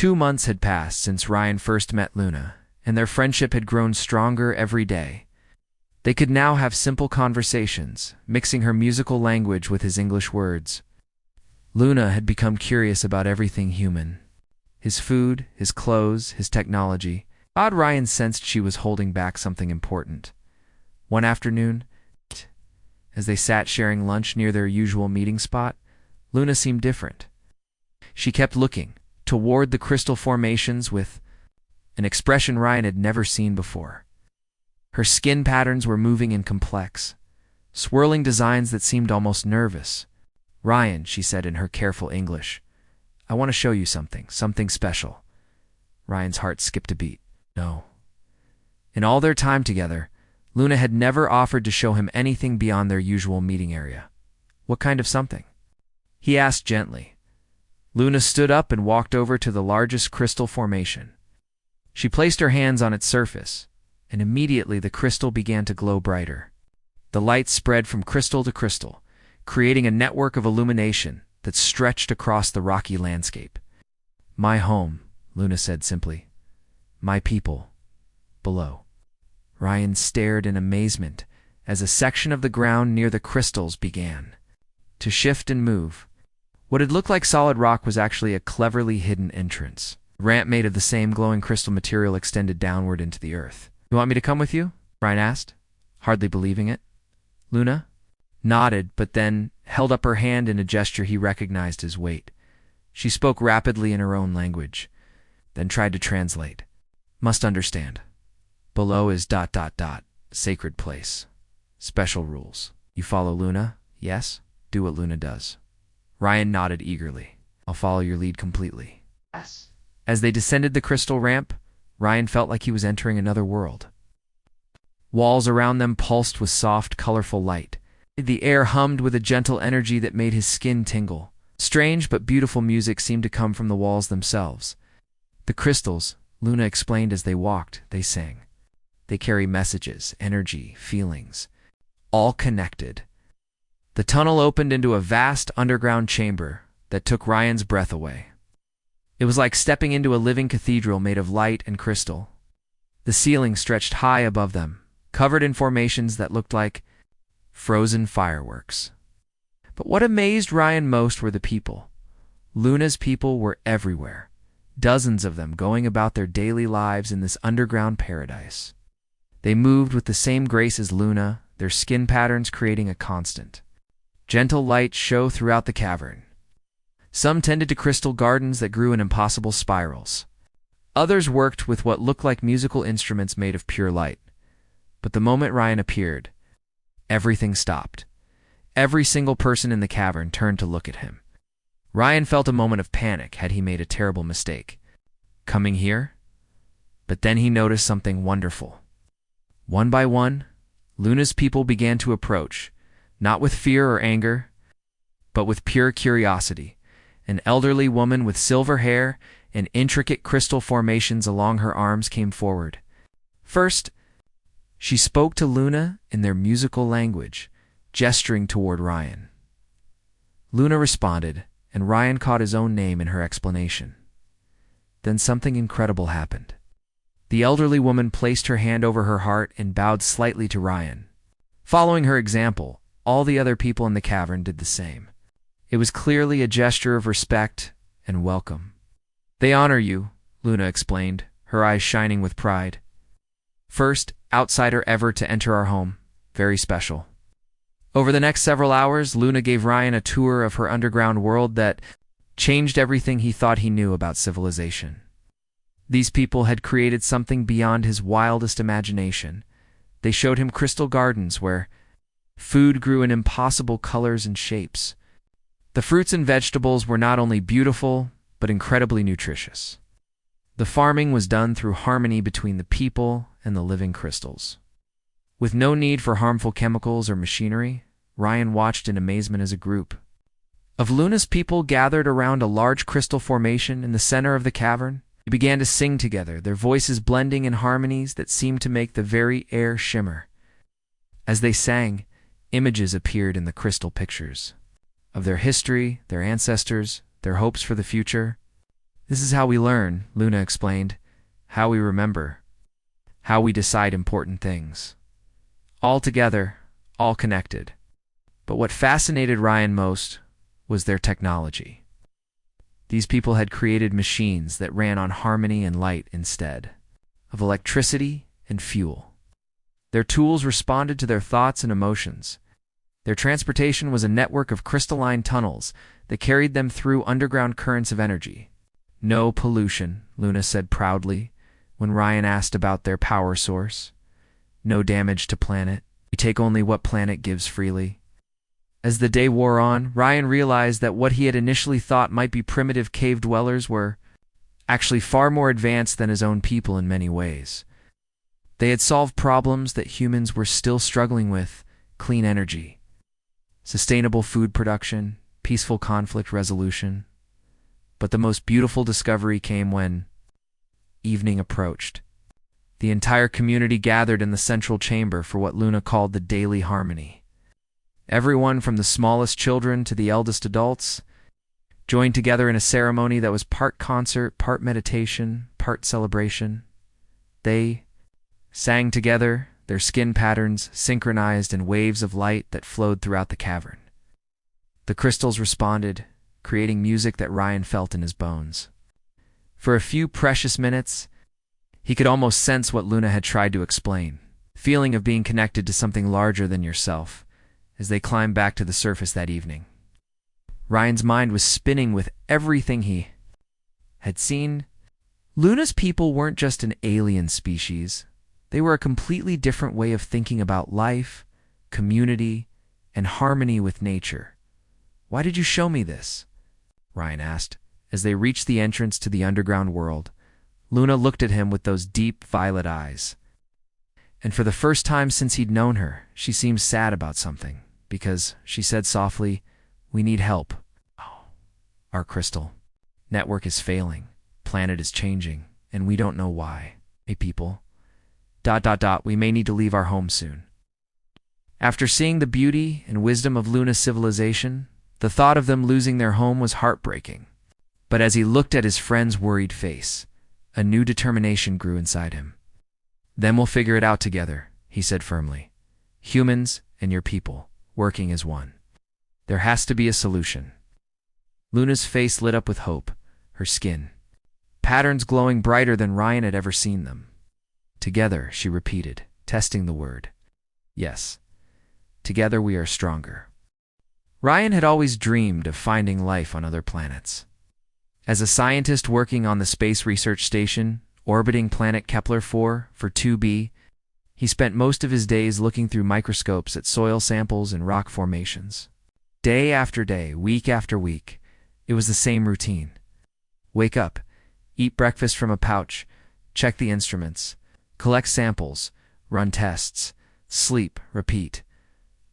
2 months had passed since Ryan first met Luna, and their friendship had grown stronger every day. They could now have simple conversations, mixing her musical language with his English words. Luna had become curious about everything human. His food, his clothes, his technology. Ryan sensed she was holding back something important. One afternoon, as they sat sharing lunch near their usual meeting spot, Luna seemed different. She kept looking toward the crystal formations with an expression Ryan had never seen before. Her skin patterns were moving in complex, swirling designs that seemed almost nervous. "Ryan," she said in her careful English, "I want to show you something special." Ryan's heart skipped a beat. No. In all their time together, Luna had never offered to show him anything beyond their usual meeting area. "What kind of something?" he asked gently. Luna stood up and walked over to the largest crystal formation. She placed her hands on its surface, and immediately the crystal began to glow brighter. The light spread from crystal to crystal, creating a network of illumination that stretched across the rocky landscape. "My home," Luna said simply. "My people. Below." Ryan stared in amazement as a section of the ground near the crystals began to shift and move. What had looked like solid rock was actually a cleverly hidden entrance. A ramp made of the same glowing crystal material extended downward into the earth. "You want me to come with you?" Ryan asked, hardly believing it. Luna nodded, but then held up her hand in a gesture he recognized as wait. She spoke rapidly in her own language, then tried to translate. "Must understand. Below is ... sacred place. Special rules. You follow Luna, yes? Do what Luna does." Ryan nodded eagerly. "I'll follow your lead completely." Yes. As they descended the crystal ramp, Ryan felt like he was entering another world. Walls around them pulsed with soft, colorful light. The air hummed with a gentle energy that made his skin tingle. Strange but beautiful music seemed to come from the walls themselves. The crystals, Luna explained as they walked, they sang. They carry messages, energy, feelings, all connected. The tunnel opened into a vast underground chamber that took Ryan's breath away. It was like stepping into a living cathedral made of light and crystal. The ceiling stretched high above them, covered in formations that looked like frozen fireworks. But what amazed Ryan most were the people. Luna's people were everywhere, dozens of them going about their daily lives in this underground paradise. They moved with the same grace as Luna, their skin patterns creating a constant, gentle light show throughout the cavern. Some tended to crystal gardens that grew in impossible spirals. Others worked with what looked like musical instruments made of pure light. But the moment Ryan appeared, everything stopped. Every single person in the cavern turned to look at him. Ryan felt a moment of panic had he made a terrible mistake. Coming here? But then he noticed something wonderful. One by one, Luna's people began to approach, not with fear or anger, but with pure curiosity. An elderly woman with silver hair and intricate crystal formations along her arms came forward. First, she spoke to Luna in their musical language, gesturing toward Ryan. Luna responded, and Ryan caught his own name in her explanation. Then something incredible happened. The elderly woman placed her hand over her heart and bowed slightly to Ryan. Following her example, all the other people in the cavern did the same. It was clearly a gesture of respect and welcome. "They honor you," Luna explained, her eyes shining with pride. "First outsider ever to enter our home. Very special." Over the next several hours, Luna gave Ryan a tour of her underground world that changed everything he thought he knew about civilization. These people had created something beyond his wildest imagination. They showed him crystal gardens where food grew in impossible colors and shapes. The fruits and vegetables were not only beautiful, but incredibly nutritious. The farming was done through harmony between the people and the living crystals. With no need for harmful chemicals or machinery, Ryan watched in amazement as a group of Luna's people gathered around a large crystal formation in the center of the cavern. They began to sing together, their voices blending in harmonies that seemed to make the very air shimmer. As they sang, images appeared in the crystal pictures of their history, their ancestors, their hopes for the future. This is how we learn, Luna explained. How we remember. How we decide important things. All together, all connected. But what fascinated Ryan most was their technology. These people had created machines that ran on harmony and light instead of electricity and fuel. Their tools responded to their thoughts and emotions. Their transportation was a network of crystalline tunnels that carried them through underground currents of energy. No pollution, Luna said proudly when Ryan asked about their power source. No damage to planet. We take only what planet gives freely. As the day wore on, Ryan realized that what he had initially thought might be primitive cave dwellers were actually far more advanced than his own people in many ways. They had solved problems that humans were still struggling with: clean energy, sustainable food production, peaceful conflict resolution. But the most beautiful discovery came when evening approached. The entire community gathered in the central chamber for what Luna called the daily harmony. Everyone from the smallest children to the eldest adults joined together in a ceremony that was part concert, part meditation, part celebration. They sang together, their skin patterns synchronized in waves of light that flowed throughout the cavern. The crystals responded, creating music that Ryan felt in his bones. For a few precious minutes, he could almost sense what Luna had tried to explain, the feeling of being connected to something larger than yourself, as they climbed back to the surface that evening. Ryan's mind was spinning with everything he had seen. Luna's people weren't just an alien species. They were a completely different way of thinking about life, community, and harmony with nature. Why did you show me this? Ryan asked. As they reached the entrance to the underground world, Luna looked at him with those deep violet eyes. And for the first time since he'd known her, she seemed sad about something, because she said softly, "We need help. Oh, our crystal network is failing, planet is changing, and we don't know why. Hey people, ... we may need to leave our home soon." After seeing the beauty and wisdom of Luna's civilization, the thought of them losing their home was heartbreaking. But as he looked at his friend's worried face, a new determination grew inside him. "Then we'll figure it out together," he said firmly. "Humans and your people, working as one. There has to be a solution." Luna's face lit up with hope, her skin, patterns glowing brighter than Ryan had ever seen them. "Together," she repeated, testing the word. "Yes, together we are stronger." Ryan had always dreamed of finding life on other planets. As a scientist working on the Space Research Station, orbiting planet Kepler-4 for 2b, he spent most of his days looking through microscopes at soil samples and rock formations. Day after day, week after week, it was the same routine. Wake up, eat breakfast from a pouch, check the instruments, collect samples, run tests, sleep, repeat.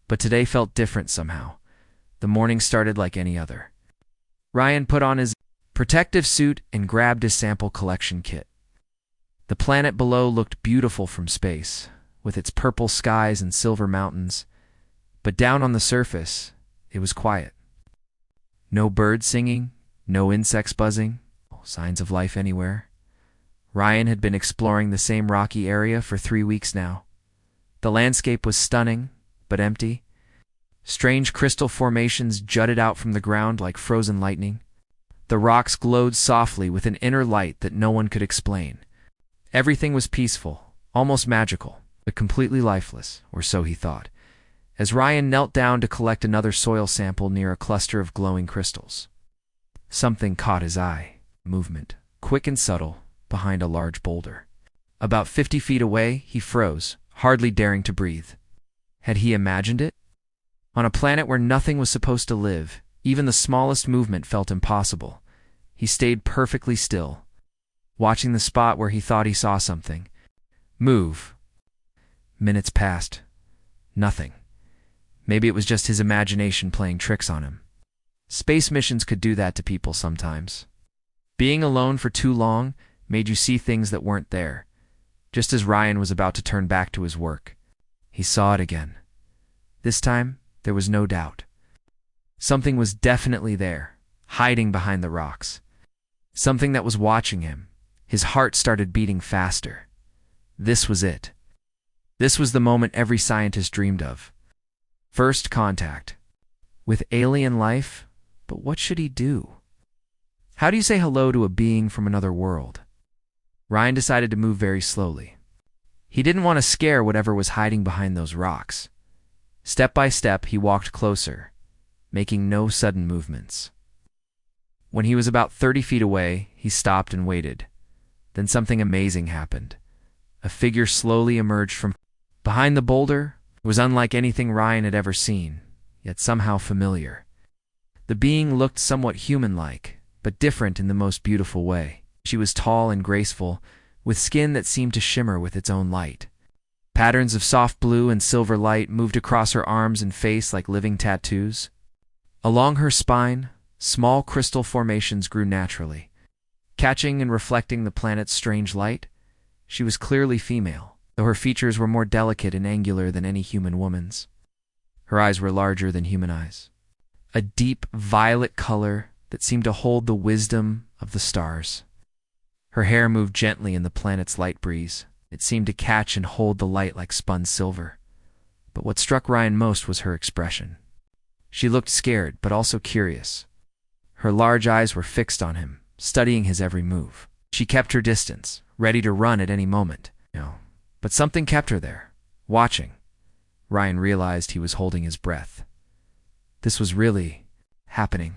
But today felt different somehow. The morning started like any other. Ryan put on his protective suit and grabbed his sample collection kit. The planet below looked beautiful from space, with its purple skies and silver mountains. But down on the surface, it was quiet. No birds singing, no insects buzzing, no signs of life anywhere. Ryan had been exploring the same rocky area for 3 weeks now. The landscape was stunning, but empty. Strange crystal formations jutted out from the ground like frozen lightning. The rocks glowed softly with an inner light that no one could explain. Everything was peaceful, almost magical, but completely lifeless, or so he thought, as Ryan knelt down to collect another soil sample near a cluster of glowing crystals. Something caught his eye. Movement, quick and subtle, behind a large boulder. About 50 feet away, he froze, hardly daring to breathe. Had he imagined it? On a planet where nothing was supposed to live, even the smallest movement felt impossible. He stayed perfectly still, watching the spot where he thought he saw something move. Minutes passed. Nothing. Maybe it was just his imagination playing tricks on him. Space missions could do that to people sometimes. Being alone for too long made you see things that weren't there. Just as Ryan was about to turn back to his work, he saw it again. This time, there was no doubt. Something was definitely there, hiding behind the rocks. something that was watching him. His heart started beating faster. This was it. This was the moment every scientist dreamed of. First contact with alien life, but what should he do? How do you say hello to a being from another world? Ryan decided to move very slowly. He didn't want to scare whatever was hiding behind those rocks. Step by step, he walked closer, making no sudden movements. When he was about 30 feet away, he stopped and waited. Then something amazing happened. A figure slowly emerged from behind the boulder. It was unlike anything Ryan had ever seen, yet somehow familiar. The being looked somewhat human-like, but different in the most beautiful way. She was tall and graceful, with skin that seemed to shimmer with its own light. Patterns of soft blue and silver light moved across her arms and face like living tattoos. Along her spine, small crystal formations grew naturally. Catching and reflecting the planet's strange light, she was clearly female, though her features were more delicate and angular than any human woman's. Her eyes were larger than human eyes, a deep violet color that seemed to hold the wisdom of the stars. Her hair moved gently in the planet's light breeze. It seemed to catch and hold the light like spun silver. But what struck Ryan most was her expression. She looked scared, but also curious. Her large eyes were fixed on him, studying his every move. She kept her distance, ready to run at any moment. But something kept her there, watching. Ryan realized he was holding his breath. This was really happening.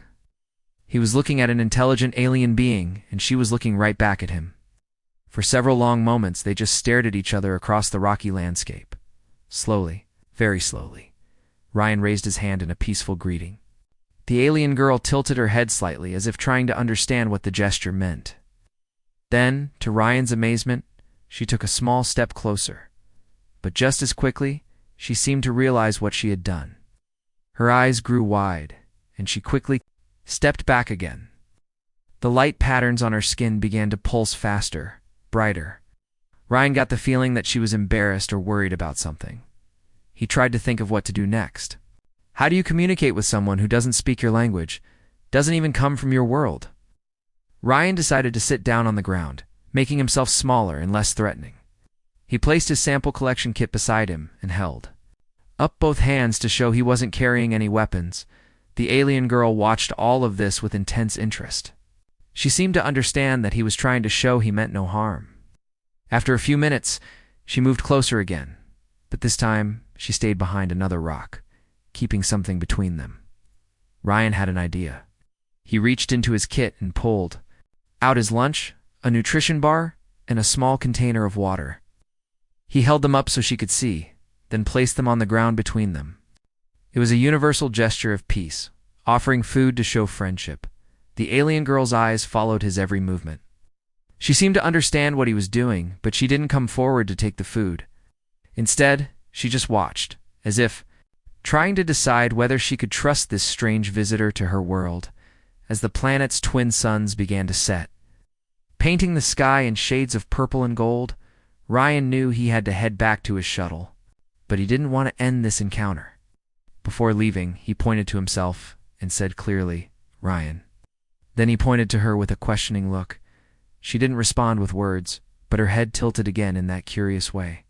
He was looking at an intelligent alien being, and she was looking right back at him. For several long moments, they just stared at each other across the rocky landscape. Slowly, very slowly, Ryan raised his hand in a peaceful greeting. The alien girl tilted her head slightly, as if trying to understand what the gesture meant. Then, to Ryan's amazement, she took a small step closer. But just as quickly, she seemed to realize what she had done. Her eyes grew wide, and she quickly stepped back again. The light patterns on her skin began to pulse faster, brighter. Ryan got the feeling that she was embarrassed or worried about something. He tried to think of what to do next. How do you communicate with someone who doesn't speak your language, doesn't even come from your world? Ryan decided to sit down on the ground, making himself smaller and less threatening. He placed his sample collection kit beside him and held up both hands to show he wasn't carrying any weapons. The alien girl watched all of this with intense interest. She seemed to understand that he was trying to show he meant no harm. After a few minutes, she moved closer again, but this time she stayed behind another rock, keeping something between them. Ryan had an idea. He reached into his kit and pulled out his lunch, a nutrition bar, and a small container of water. He held them up so she could see, then placed them on the ground between them. It was a universal gesture of peace, offering food to show friendship. The alien girl's eyes followed his every movement. She seemed to understand what he was doing, but she didn't come forward to take the food. Instead, she just watched, as if trying to decide whether she could trust this strange visitor to her world. As the planet's twin suns began to set, painting the sky in shades of purple and gold, Ryan knew he had to head back to his shuttle. But he didn't want to end this encounter. Before leaving, he pointed to himself and said clearly, "Ryan." Then he pointed to her with a questioning look. She didn't respond with words, but her head tilted again in that curious way.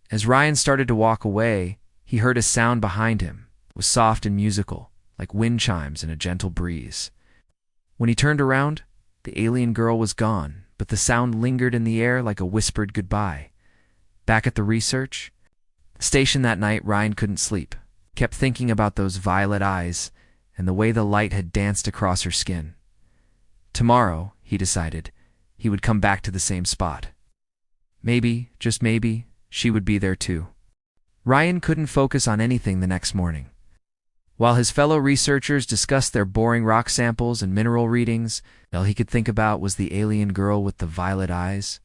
As Ryan started to walk away, he heard a sound behind him. It was soft and musical, like wind chimes in a gentle breeze. When he turned around, the alien girl was gone, but the sound lingered in the air like a whispered goodbye. Back at the research station that night, Ryan couldn't sleep. Kept thinking about those violet eyes and the way the light had danced across her skin. Tomorrow, he decided, he would come back to the same spot. Maybe, just maybe, she would be there too. Ryan couldn't focus on anything the next morning. While his fellow researchers discussed their boring rock samples and mineral readings, all he could think about was the alien girl with the violet eyes.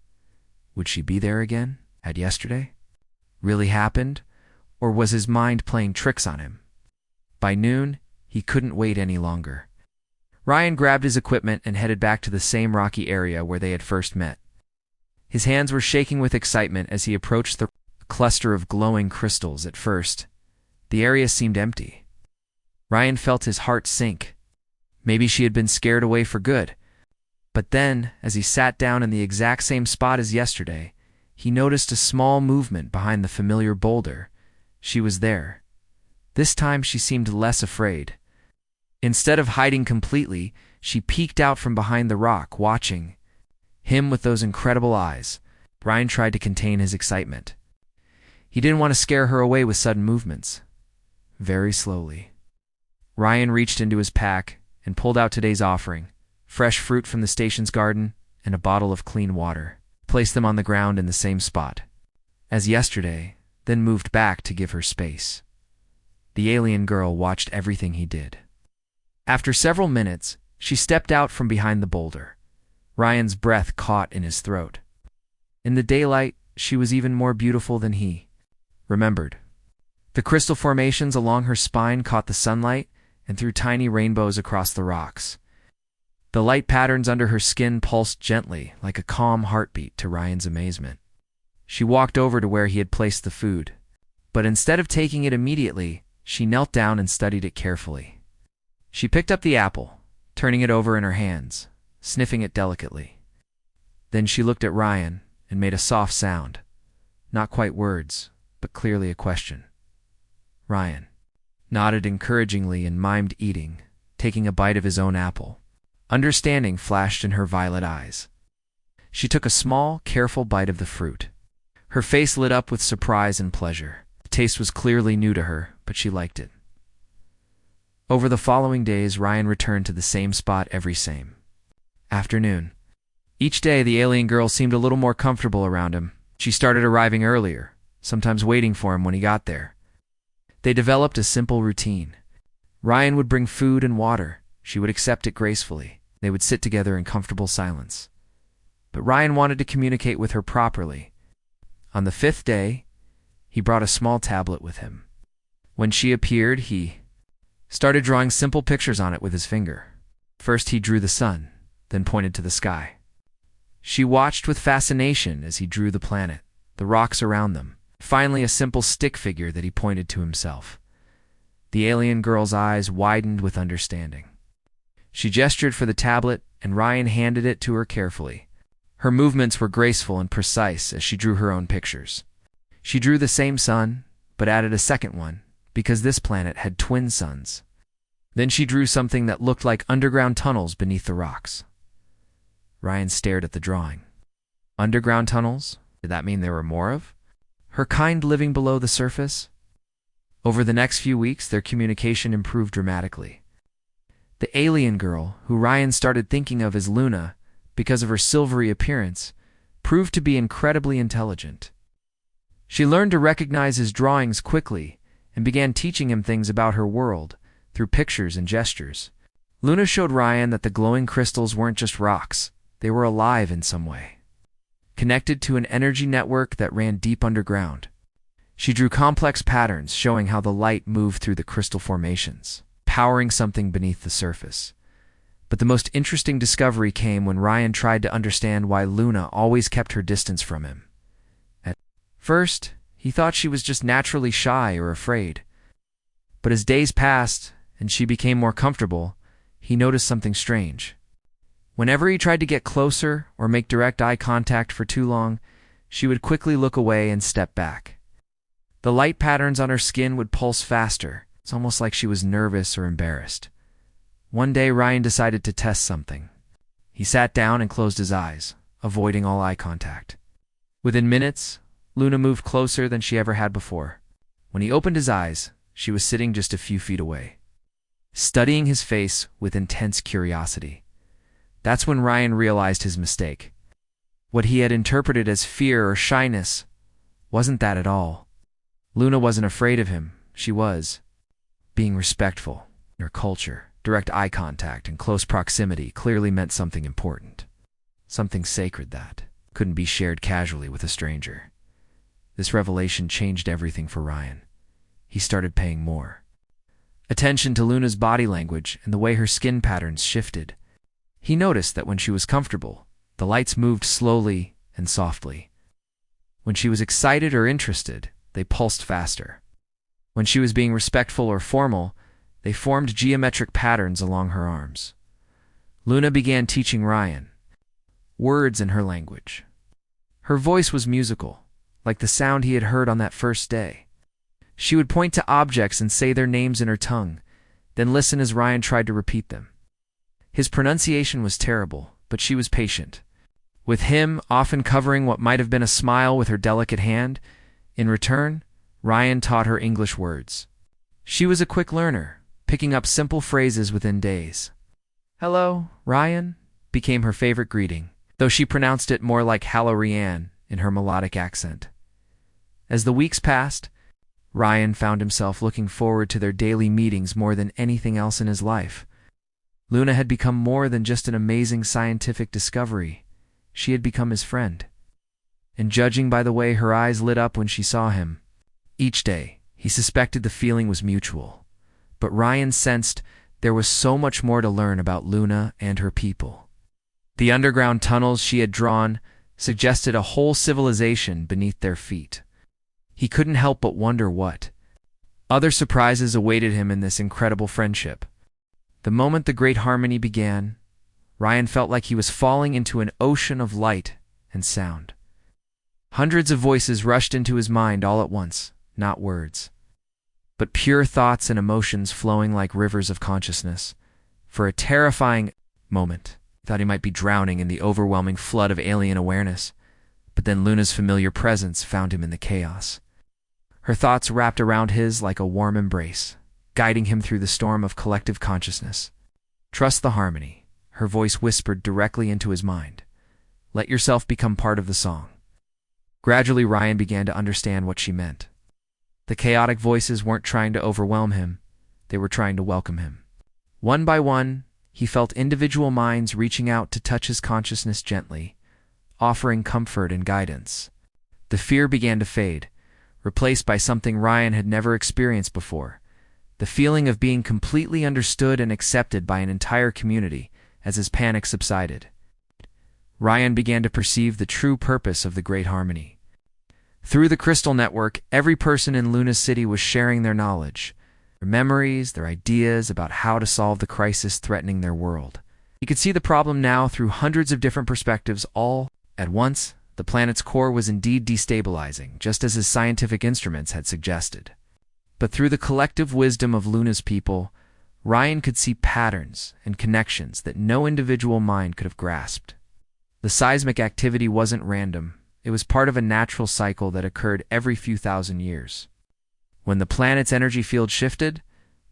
Would she be there again? Had yesterday really happened? Or was his mind playing tricks on him? By noon, he couldn't wait any longer. Ryan grabbed his equipment and headed back to the same rocky area where they had first met. His hands were shaking with excitement as he approached the cluster of glowing crystals. At first, the area seemed empty. Ryan felt his heart sink. Maybe she had been scared away for good. But then, as he sat down in the exact same spot as yesterday, he noticed a small movement behind the familiar boulder. She was there. This time she seemed less afraid. Instead of hiding completely, she peeked out from behind the rock, watching him with those incredible eyes. Ryan tried to contain his excitement. He didn't want to scare her away with sudden movements. Very slowly, Ryan reached into his pack and pulled out today's offering: fresh fruit from the station's garden and a bottle of clean water. Placed them on the ground in the same spot as yesterday, then moved back to give her space. The alien girl watched everything he did. After several minutes, she stepped out from behind the boulder. Ryan's breath caught in his throat. In the daylight, she was even more beautiful than he remembered. The crystal formations along her spine caught the sunlight and threw tiny rainbows across the rocks. The light patterns under her skin pulsed gently, like a calm heartbeat, to Ryan's amazement. She walked over to where he had placed the food, but instead of taking it immediately, she knelt down and studied it carefully. She picked up the apple, turning it over in her hands, sniffing it delicately. Then she looked at Ryan and made a soft sound, not quite words, but clearly a question. Ryan nodded encouragingly and mimed eating, taking a bite of his own apple. Understanding flashed in her violet eyes. She took a small, careful bite of the fruit. Her face lit up with surprise and pleasure. The taste was clearly new to her, but she liked it. Over the following days, Ryan returned to the same spot every same afternoon. Each day, the alien girl seemed a little more comfortable around him. She started arriving earlier, sometimes waiting for him when he got there. They developed a simple routine. Ryan would bring food and water. She would accept it gracefully. They would sit together in comfortable silence. But Ryan wanted to communicate with her properly. On the 5th day, he brought a small tablet with him. When she appeared, he started drawing simple pictures on it with his finger. First he drew the sun, then pointed to the sky. She watched with fascination as he drew the planet, the rocks around them, finally a simple stick figure that he pointed to himself. The alien girl's eyes widened with understanding. She gestured for the tablet, and Ryan handed it to her carefully. Her movements were graceful and precise as she drew her own pictures. She drew the same sun, but added a second one, because this planet had twin suns. Then she drew something that looked like underground tunnels beneath the rocks. Ryan stared at the drawing. Underground tunnels? Did that mean there were more of her kind living below the surface? Over the next few weeks, their communication improved dramatically. The alien girl, who Ryan started thinking of as Luna because of her silvery appearance, proved to be incredibly intelligent. She learned to recognize his drawings quickly and began teaching him things about her world through pictures and gestures. Luna showed Ryan that the glowing crystals weren't just rocks. They were alive in some way, connected to an energy network that ran deep underground. She drew complex patterns showing how the light moved through the crystal formations, powering something beneath the surface. But the most interesting discovery came when Ryan tried to understand why Luna always kept her distance from him. At first, he thought she was just naturally shy or afraid. But as days passed and she became more comfortable, he noticed something strange. Whenever he tried to get closer or make direct eye contact for too long, she would quickly look away and step back. The light patterns on her skin would pulse faster. It's almost like she was nervous or embarrassed. One day, Ryan decided to test something. He sat down and closed his eyes, avoiding all eye contact. Within minutes, Luna moved closer than she ever had before. When he opened his eyes, she was sitting just a few feet away, studying his face with intense curiosity. That's when Ryan realized his mistake. What he had interpreted as fear or shyness wasn't that at all. Luna wasn't afraid of him. She was being respectful. In her culture, direct eye contact and close proximity clearly meant something important, something sacred that couldn't be shared casually with a stranger. This revelation changed everything for Ryan. He started paying more attention to Luna's body language and the way her skin patterns shifted. He noticed that when she was comfortable, the lights moved slowly and softly. When she was excited or interested, they pulsed faster. When she was being respectful or formal, they formed geometric patterns along her arms. Luna began teaching Ryan, words in her language. Her voice was musical, like the sound he had heard on that first day. She would point to objects and say their names in her tongue, then listen as Ryan tried to repeat them. His pronunciation was terrible, but she was patient. With him often covering what might have been a smile with her delicate hand, in return, Ryan taught her English words. She was a quick learner, picking up simple phrases within days. "Hello, Ryan," became her favorite greeting, though she pronounced it more like "Hallo, Rianne" in her melodic accent. As the weeks passed, Ryan found himself looking forward to their daily meetings more than anything else in his life. Luna had become more than just an amazing scientific discovery. She had become his friend. And judging by the way her eyes lit up when she saw him, each day, he suspected the feeling was mutual. But Ryan sensed there was so much more to learn about Luna and her people. The underground tunnels she had drawn suggested a whole civilization beneath their feet. He couldn't help but wonder what other surprises awaited him in this incredible friendship. The moment the Great Harmony began, Ryan felt like he was falling into an ocean of light and sound. Hundreds of voices rushed into his mind all at once, not words, but pure thoughts and emotions flowing like rivers of consciousness. For a terrifying moment, he thought he might be drowning in the overwhelming flood of alien awareness, but then Luna's familiar presence found him in the chaos. Her thoughts wrapped around his like a warm embrace, guiding him through the storm of collective consciousness. "Trust the harmony," her voice whispered directly into his mind. "Let yourself become part of the song." Gradually, Ryan began to understand what she meant. The chaotic voices weren't trying to overwhelm him, they were trying to welcome him. One by one, he felt individual minds reaching out to touch his consciousness gently, offering comfort and guidance. The fear began to fade, replaced by something Ryan had never experienced before, the feeling of being completely understood and accepted by an entire community. As his panic subsided, Ryan began to perceive the true purpose of the Great Harmony. Through the Crystal Network, every person in Luna's city was sharing their knowledge, their memories, their ideas about how to solve the crisis threatening their world. He could see the problem now through hundreds of different perspectives all at once. The planet's core was indeed destabilizing, just as his scientific instruments had suggested. But through the collective wisdom of Luna's people, Ryan could see patterns and connections that no individual mind could have grasped. The seismic activity wasn't random. It was part of a natural cycle that occurred every few thousand years, when the planet's energy field shifted,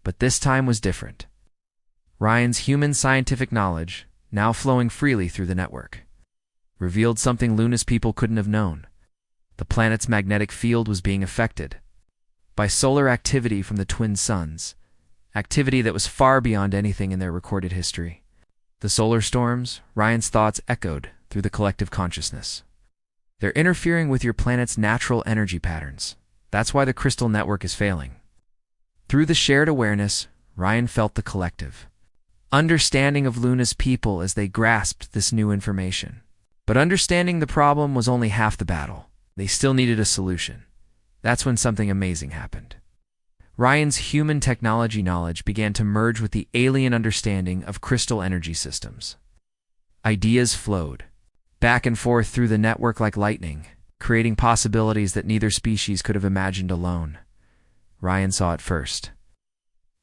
but this time was different. Ryan's human scientific knowledge, now flowing freely through the network, revealed something Luna's people couldn't have known. The planet's magnetic field was being affected by solar activity from the twin suns, activity that was far beyond anything in their recorded history. The solar storms, Ryan's thoughts echoed through the collective consciousness. They're interfering with your planet's natural energy patterns. That's why the crystal network is failing. Through the shared awareness, Ryan felt the collective understanding of Luna's people as they grasped this new information. But understanding the problem was only half the battle. They still needed a solution. That's when something amazing happened. Ryan's human technology knowledge began to merge with the alien understanding of crystal energy systems. Ideas flowed back and forth through the network like lightning, creating possibilities that neither species could have imagined alone. Ryan saw it first.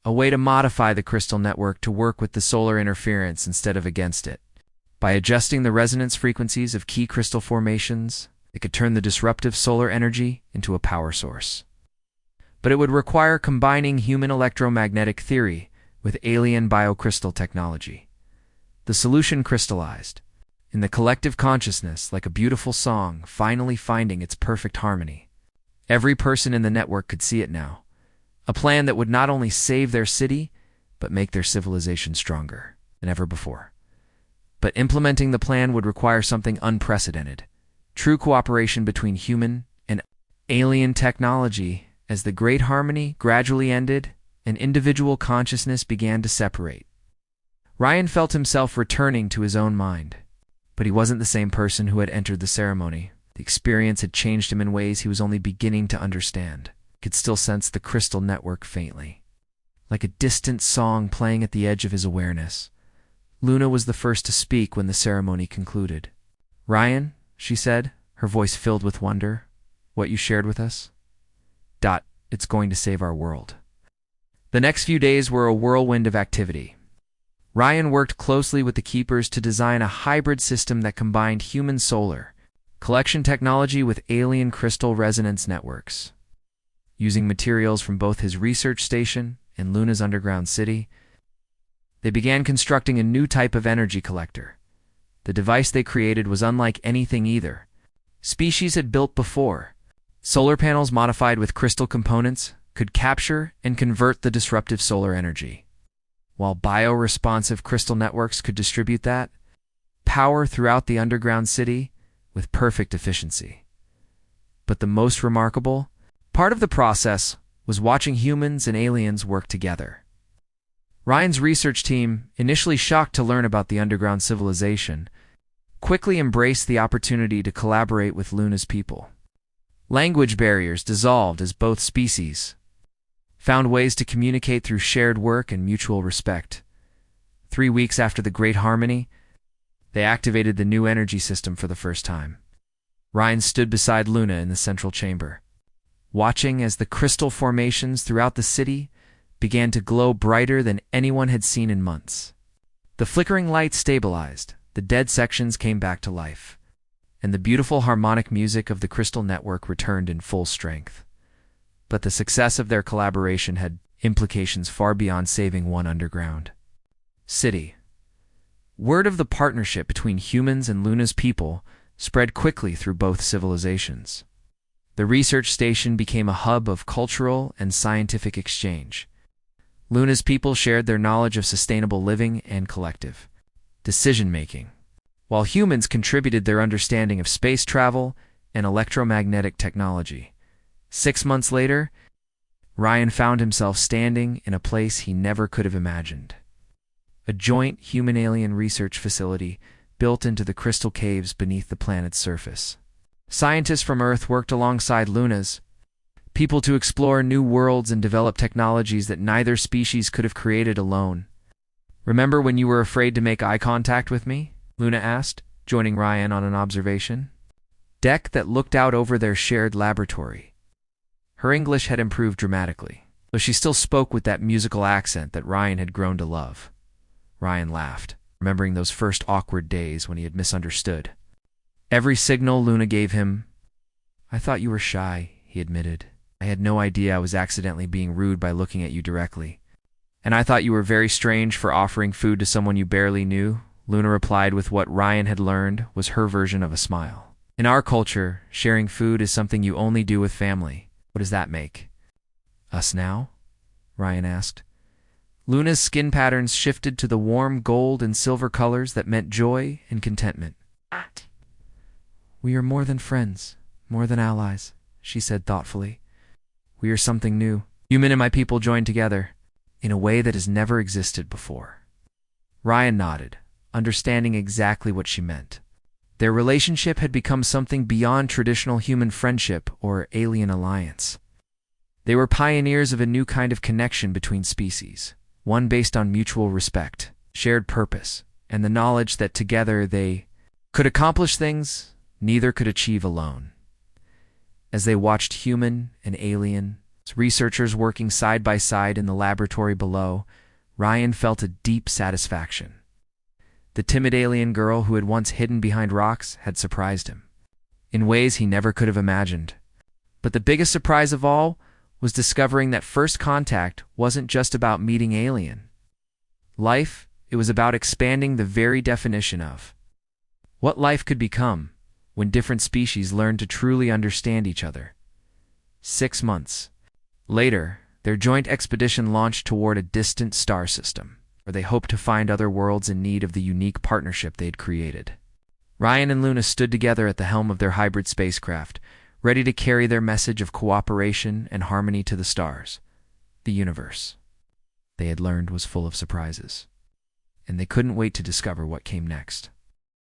A way to modify the crystal network to work with the solar interference instead of against it. By adjusting the resonance frequencies of key crystal formations, it could turn the disruptive solar energy into a power source. But it would require combining human electromagnetic theory with alien biocrystal technology. The solution crystallized in the collective consciousness like a beautiful song finally finding its perfect harmony. Every person in the network could see it now. A plan that would not only save their city, but make their civilization stronger than ever before. But implementing the plan would require something unprecedented. True cooperation between human and alien technology. As the Great Harmony gradually ended, and individual consciousness began to separate, Ryan felt himself returning to his own mind. But he wasn't the same person who had entered the ceremony. The experience had changed him in ways he was only beginning to understand. He could still sense the crystal network faintly, like a distant song playing at the edge of his awareness. Luna was the first to speak when the ceremony concluded. "Ryan," she said, her voice filled with wonder, "what you shared with us? It's going to save our world." The next few days were a whirlwind of activity. Ryan worked closely with the Keepers to design a hybrid system that combined human solar collection technology with alien crystal resonance networks. Using materials from both his research station and Luna's underground city, they began constructing a new type of energy collector. The device they created was unlike anything either species had built before. Solar panels modified with crystal components could capture and convert the disruptive solar energy, while bioresponsive crystal networks could distribute that power throughout the underground city with perfect efficiency. But the most remarkable part of the process was watching humans and aliens work together. Ryan's research team, initially shocked to learn about the underground civilization, quickly embraced the opportunity to collaborate with Luna's people. Language barriers dissolved as both species found ways to communicate through shared work and mutual respect. 3 weeks after the Great Harmony, they activated the new energy system for the first time. Ryan stood beside Luna in the central chamber, watching as the crystal formations throughout the city began to glow brighter than anyone had seen in months. The flickering light stabilized, the dead sections came back to life, and the beautiful harmonic music of the crystal network returned in full strength. But the success of their collaboration had implications far beyond saving one underground city. Word of the partnership between humans and Luna's people spread quickly through both civilizations. The research station became a hub of cultural and scientific exchange. Luna's people shared their knowledge of sustainable living and collective decision-making, while humans contributed their understanding of space travel and electromagnetic technology. 6 months later, Ryan found himself standing in a place he never could have imagined. A joint human-alien research facility built into the crystal caves beneath the planet's surface. Scientists from Earth worked alongside Luna's people to explore new worlds and develop technologies that neither species could have created alone. "Remember when you were afraid to make eye contact with me?" Luna asked, joining Ryan on an observation deck that looked out over their shared laboratory. Her English had improved dramatically, though she still spoke with that musical accent that Ryan had grown to love. Ryan laughed, remembering those first awkward days when he had misunderstood every signal Luna gave him. "I thought you were shy," he admitted. "I had no idea I was accidentally being rude by looking at you directly. And I thought you were very strange for offering food to someone you barely knew," Luna replied with what Ryan had learned was her version of a smile. "In our culture, sharing food is something you only do with family. What does that make us now?" Ryan asked. Luna's skin patterns shifted to the warm gold and silver colors that meant joy and contentment. "We are more than friends, more than allies," she said thoughtfully. "We are something new. Human and my people joined together in a way that has never existed before." Ryan nodded, understanding exactly what she meant. Their relationship had become something beyond traditional human friendship or alien alliance. They were pioneers of a new kind of connection between species, one based on mutual respect, shared purpose, and the knowledge that together they could accomplish things neither could achieve alone. As they watched human and alien researchers working side by side in the laboratory below, Ryan felt a deep satisfaction. The timid alien girl who had once hidden behind rocks had surprised him in ways he never could have imagined. But the biggest surprise of all was discovering that first contact wasn't just about meeting alien life, it was about expanding the very definition of what life could become when different species learned to truly understand each other. 6 months later, their joint expedition launched toward a distant star system, where they hoped to find other worlds in need of the unique partnership they'd created. Ryan and Luna stood together at the helm of their hybrid spacecraft, ready to carry their message of cooperation and harmony to the stars. The universe, they had learned, was full of surprises, and they couldn't wait to discover what came next.